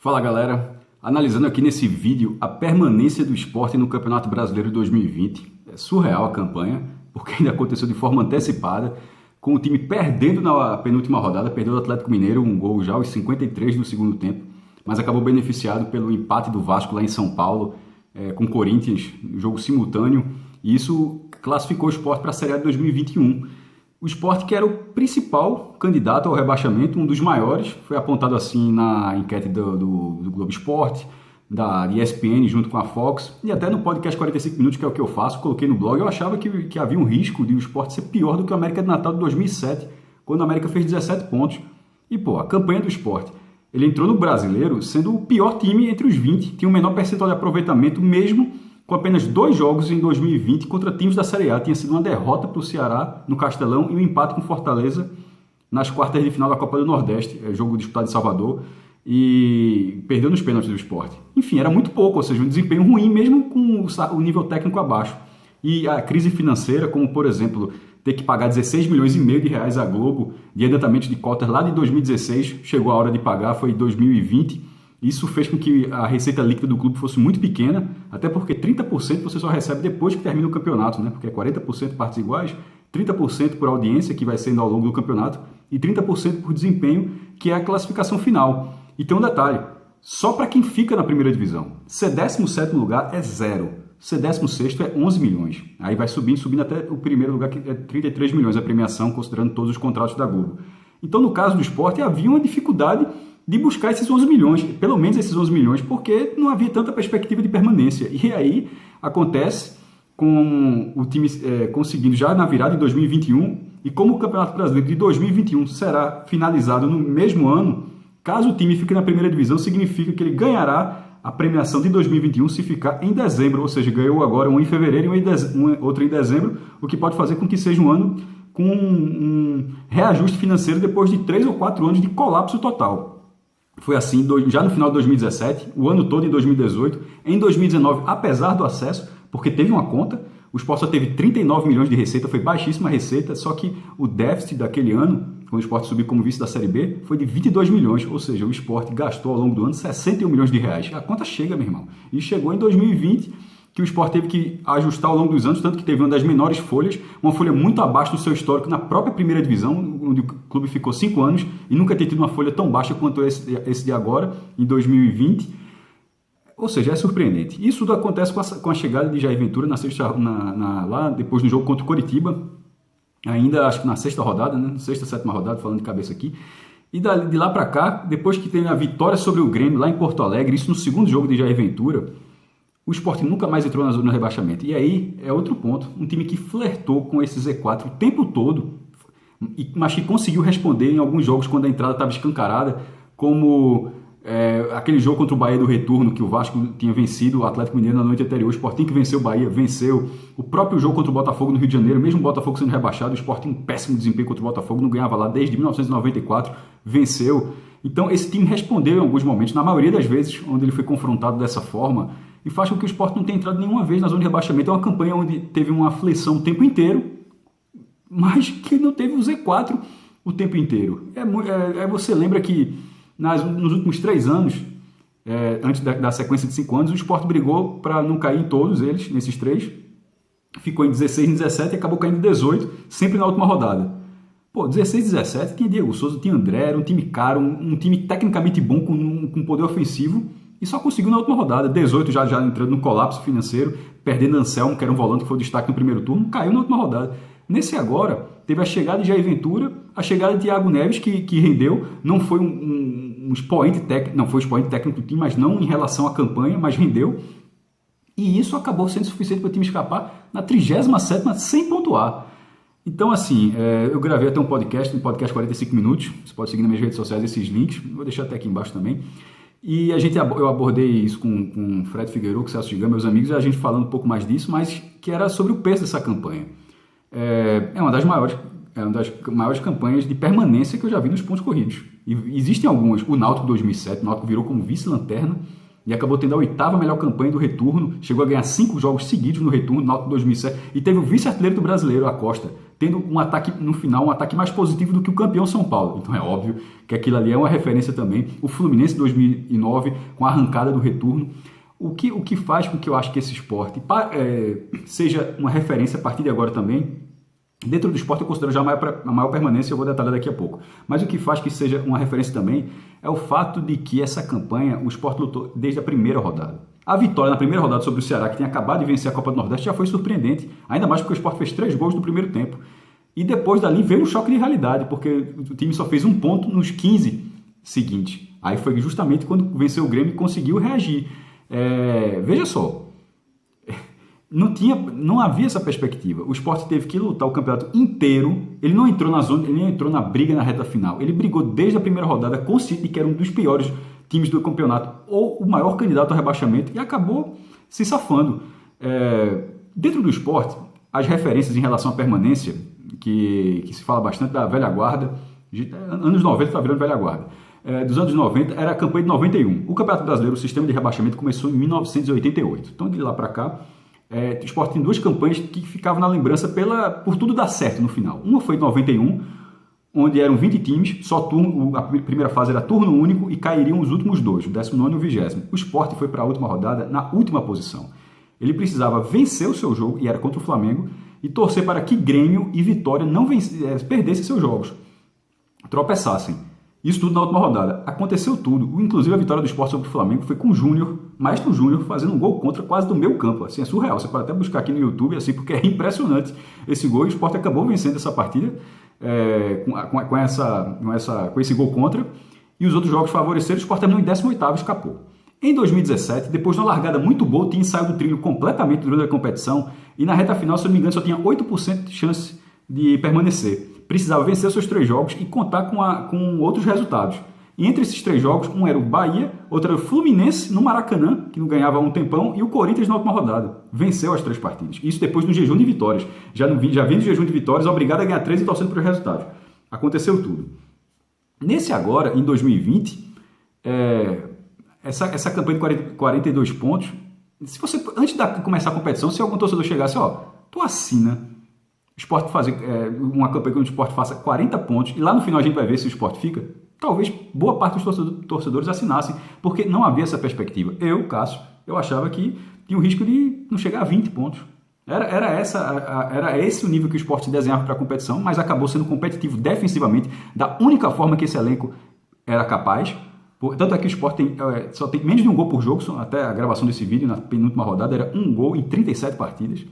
Fala galera, analisando aqui nesse vídeo a permanência do Sport no Campeonato Brasileiro de 2020. É surreal a campanha, porque ainda aconteceu de forma antecipada, com o time perdendo na penúltima rodada, perdeu o Atlético Mineiro, um gol já aos 53 do segundo tempo, mas acabou beneficiado pelo empate do Vasco lá em São Paulo, com o Corinthians, um jogo simultâneo, e isso classificou o Sport para a Série A de 2021. O Sport, que era o principal candidato ao rebaixamento, um dos maiores, foi apontado assim na enquete do Globo Esporte, da ESPN junto com a Fox, e até no podcast 45 Minutos, que é o que eu faço, coloquei no blog, eu achava que havia um risco de o Sport ser pior do que o América de Natal de 2007, quando o América fez 17 pontos. E a campanha do Sport, ele entrou no Brasileiro sendo o pior time entre os 20, tinha o menor percentual de aproveitamento, mesmo com apenas 2 jogos em 2020 contra times da Série A. Tinha sido uma derrota para o Ceará no Castelão e um empate com Fortaleza nas quartas de final da Copa do Nordeste, jogo disputado em Salvador, e perdeu nos pênaltis do Sport. Enfim, era muito pouco, ou seja, um desempenho ruim mesmo com o nível técnico abaixo. E a crise financeira, como por exemplo, ter que pagar 16 milhões e meio de reais à Globo de adiantamento de cotas lá de 2016, chegou a hora de pagar, foi em 2020. Isso fez com que a receita líquida do clube fosse muito pequena, até porque 30% você só recebe depois que termina o campeonato, né? Porque é 40% partes iguais, 30% por audiência, que vai sendo ao longo do campeonato, e 30% por desempenho, que é a classificação final. E tem um detalhe, só para quem fica na primeira divisão. Ser 17º lugar é 0, ser 16º é 11 milhões. Aí vai subindo até o primeiro lugar, que é 33 milhões a premiação, considerando todos os contratos da Globo. Então, no caso do Sport, havia uma dificuldade de buscar esses 11 milhões, pelo menos esses 11 milhões, porque não havia tanta perspectiva de permanência. E aí acontece com o time conseguindo já na virada de 2021, e como o Campeonato Brasileiro de 2021 será finalizado no mesmo ano, caso o time fique na primeira divisão, significa que ele ganhará a premiação de 2021 se ficar em dezembro, ou seja, ganhou agora um em fevereiro e outro em dezembro, o que pode fazer com que seja um ano com um reajuste financeiro depois de 3 ou 4 anos de colapso total. Foi assim já no final de 2017, o ano todo em 2018, em 2019, apesar do acesso, porque teve uma conta, o Sport só teve 39 milhões de receita, foi baixíssima a receita, só que o déficit daquele ano, quando o Sport subiu como vice da Série B, foi de 22 milhões, ou seja, o Sport gastou ao longo do ano 61 milhões de reais. A conta chega, meu irmão. E chegou em 2020, que o Sport teve que ajustar ao longo dos anos, tanto que teve uma das menores folhas, uma folha muito abaixo do seu histórico na própria primeira divisão, onde o clube ficou 5 anos e nunca tinha tido uma folha tão baixa quanto esse de agora, em 2020. Ou seja, é surpreendente. Isso tudo acontece com a chegada de Jair Ventura lá depois do jogo contra o Coritiba, ainda acho que na 6ª rodada, né? 6ª, 7ª rodada, falando de cabeça aqui. E de lá para cá, depois que tem a vitória sobre o Grêmio lá em Porto Alegre, isso no segundo jogo de Jair Ventura, o Sport nunca mais entrou na zona de rebaixamento. E aí é outro ponto. Um time que flertou com esse Z4 o tempo todo, mas que conseguiu responder em alguns jogos quando a entrada estava escancarada, como aquele jogo contra o Bahia do retorno, que o Vasco tinha vencido o Atlético Mineiro na noite anterior. O Sport tem que vencer o Bahia, venceu. O próprio jogo contra o Botafogo no Rio de Janeiro, mesmo o Botafogo sendo rebaixado, o Sport tem um péssimo desempenho contra o Botafogo, não ganhava lá desde 1994, venceu. Então esse time respondeu em alguns momentos, na maioria das vezes, onde ele foi confrontado dessa forma, e faz com que o Sport não tenha entrado nenhuma vez na zona de rebaixamento. É uma campanha onde teve uma aflição o tempo inteiro, mas que não teve o Z4 o tempo inteiro. Você lembra que nos últimos 3 anos, antes da sequência de 5 anos, o Sport brigou para não cair em todos eles, nesses 3, ficou em 16, em 17 e acabou caindo em 18, sempre na última rodada. 16, 17, tinha Diego Souza, tinha André, era um time caro, um time tecnicamente bom, com poder ofensivo, e só conseguiu na última rodada. 18 já entrando no colapso financeiro, perdendo Anselmo, que era um volante que foi o destaque no primeiro turno, caiu na última rodada. Nesse agora, teve a chegada de Jair Ventura, a chegada de Thiago Neves, que rendeu, não foi um expoente técnico, não foi o expoente técnico do time, mas não em relação à campanha, mas rendeu. E isso acabou sendo suficiente para o time escapar na 37ª sem pontuar. Então, assim, eu gravei até um podcast, 45 minutos, você pode seguir nas minhas redes sociais esses links, vou deixar até aqui embaixo também. E eu abordei isso com Fred Figueiredo, Celso Gigam, meus amigos, e a gente falando um pouco mais disso, mas que era sobre o peso dessa campanha. É uma das maiores campanhas de permanência que eu já vi nos pontos corridos. E existem algumas. O Náutico 2007, o Náutico virou como vice-lanterna e acabou tendo a 8ª melhor campanha do retorno, chegou a ganhar 5 jogos seguidos no retorno, no Náutico 2007, e teve o vice-artilheiro do Brasileiro, a Costa, tendo um ataque no final, um ataque mais positivo do que o campeão São Paulo. Então é óbvio que aquilo ali é uma referência também. O Fluminense 2009, com a arrancada do retorno. O que faz com que eu acho que esse esporte seja uma referência a partir de agora também. Dentro do esporte eu considero já a maior permanência, eu vou detalhar daqui a pouco. Mas o que faz que seja uma referência também é o fato de que essa campanha o esporte lutou desde a primeira rodada. A vitória na primeira rodada sobre o Ceará, que tinha acabado de vencer a Copa do Nordeste, já foi surpreendente, ainda mais porque o esporte fez 3 gols no primeiro tempo. E depois dali veio um choque de realidade, porque o time só fez 1 ponto nos 15 seguintes. Aí foi justamente quando venceu o Grêmio e conseguiu reagir. Veja só, não havia essa perspectiva. O Sport teve que lutar o campeonato inteiro. Ele não entrou na zona, ele não entrou na briga na reta final. Ele brigou desde a primeira rodada, consciente de que era um dos piores times do campeonato ou o maior candidato ao rebaixamento, e acabou se safando. Dentro do Sport, as referências em relação à permanência, que se fala bastante da velha guarda, anos 90 está virando velha guarda. Dos anos 90 era a campanha de 91. O Campeonato Brasileiro, o sistema de rebaixamento, começou em 1988. Então, de lá para cá, o Sport tem 2 campanhas que ficavam na lembrança por tudo dar certo no final. Uma foi em 91, onde eram 20 times, só turno, a primeira fase era turno único e cairiam os últimos 2, o 19º e o 20º. O Sport foi para a última rodada na última posição. Ele precisava vencer o seu jogo, e era contra o Flamengo, e torcer para que Grêmio e Vitória não perdessem seus jogos, tropeçassem. Isso tudo na última rodada. Aconteceu tudo. Inclusive a vitória do Sport sobre o Flamengo foi com o Júnior, Maestro Júnior, fazendo um gol contra quase do meio campo. Assim, é surreal. Você pode até buscar aqui no YouTube, assim, porque é impressionante esse gol. E o Sport acabou vencendo essa partida com esse gol contra. E os outros jogos favoreceram. O Sport terminou em 18º e escapou. Em 2017, depois de uma largada muito boa, o time saiu do trilho completamente durante a competição. E na reta final, se eu não me engano, só tinha 8% de chance de permanecer. Precisava vencer seus 3 jogos e contar com outros resultados. E entre esses 3 jogos, um era o Bahia, outro era o Fluminense no Maracanã, que não ganhava há um tempão, e o Corinthians na última rodada. Venceu as 3 partidas. Isso depois do jejum de vitórias. Já vindo do jejum de vitórias, obrigado a ganhar 3 e torcendo pelos resultados. Aconteceu tudo. Nesse agora, em 2020, essa campanha de 42 pontos, se você, antes de começar a competição, se algum torcedor chegasse, tu assina o Sport fazer uma campanha que o Sport faça 40 pontos, e lá no final a gente vai ver se o Sport fica, talvez boa parte dos torcedores assinassem, porque não havia essa perspectiva. Eu, Cássio, eu achava que tinha o risco de não chegar a 20 pontos. Era esse o nível que o Sport desenhava para a competição, mas acabou sendo competitivo defensivamente, da única forma que esse elenco era capaz. Tanto é que o Sport só tem menos de 1 gol por jogo, até a gravação desse vídeo, na penúltima rodada, era 1 gol em 37 partidas.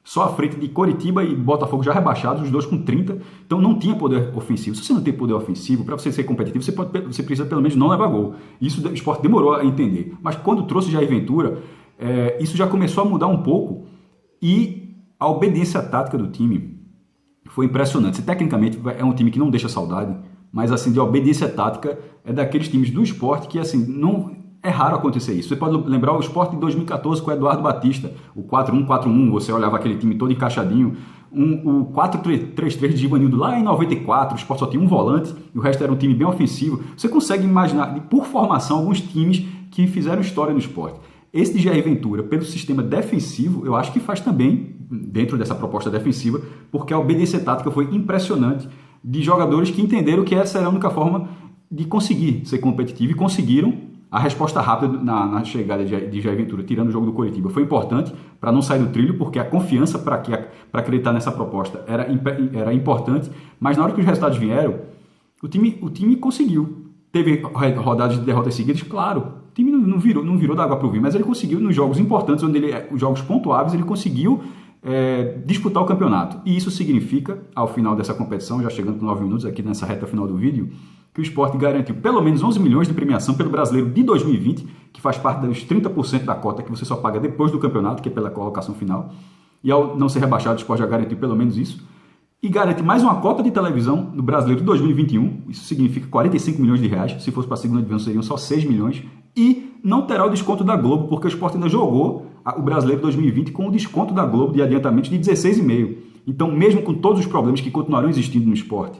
Só à frente de Coritiba e Botafogo já rebaixados, os 2 com 30. Então não tinha poder ofensivo. Se você não tem poder ofensivo, para você ser competitivo, você precisa pelo menos não levar gol. Isso o Sport demorou a entender. Mas quando trouxe Jair Ventura, isso já começou a mudar um pouco. E a obediência tática do time foi impressionante. Tecnicamente é um time que não deixa saudade, mas assim, de obediência tática é daqueles times do Sport que assim, não... É raro acontecer isso. Você pode lembrar o Sport de 2014 com o Eduardo Batista, o 4-1-4-1, você olhava aquele time todo encaixadinho, o 4-3-3 de Givanildo lá em 94, o Sport só tinha um volante e o resto era um time bem ofensivo. Você consegue imaginar, por formação, alguns times que fizeram história no Sport. Esse de Jair Ventura, pelo sistema defensivo, eu acho que faz também, dentro dessa proposta defensiva, porque a obediência tática foi impressionante de jogadores que entenderam que essa era a única forma de conseguir ser competitivo e conseguiram. A resposta rápida na chegada de Jair Ventura, tirando o jogo do Coritiba, foi importante para não sair do trilho, porque a confiança para acreditar nessa proposta era importante, mas na hora que os resultados vieram, o time conseguiu. Teve rodadas de derrotas seguidas, claro, o time não virou da água para o vinho, mas ele conseguiu nos jogos importantes, os jogos pontuáveis, ele conseguiu disputar o campeonato. E isso significa, ao final dessa competição, já chegando com 9 minutos aqui nessa reta final do vídeo, que o Sport garantiu pelo menos 11 milhões de premiação pelo Brasileiro de 2020, que faz parte dos 30% da cota que você só paga depois do campeonato, que é pela colocação final. E ao não ser rebaixado, o Sport já garantiu pelo menos isso. E garante mais uma cota de televisão no Brasileiro de 2021, isso significa 45 milhões de reais, se fosse para a segunda divisão seriam só 6 milhões, e não terá o desconto da Globo, porque o Sport ainda jogou o Brasileiro 2020 com o desconto da Globo de adiantamento de 16,5. Então, mesmo com todos os problemas que continuarão existindo no Sport,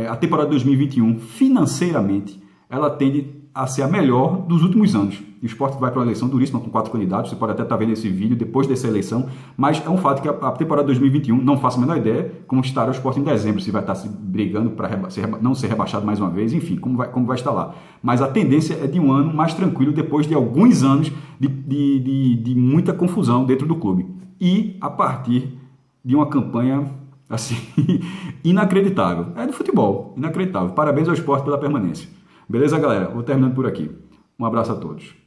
a temporada de 2021, financeiramente, ela tende a ser a melhor dos últimos anos. E o Sport vai para uma eleição duríssima com 4 candidatos, você pode até estar vendo esse vídeo depois dessa eleição, mas é um fato que a temporada 2021, não faço a menor ideia como estará o Sport em dezembro, se vai estar se brigando para não ser rebaixado mais uma vez, enfim, como vai estar lá. Mas a tendência é de um ano mais tranquilo depois de alguns anos de muita confusão dentro do clube. E a partir de uma campanha assim, inacreditável. É do futebol, inacreditável. Parabéns ao Sport pela permanência. Beleza, galera? Vou terminando por aqui. Um abraço a todos.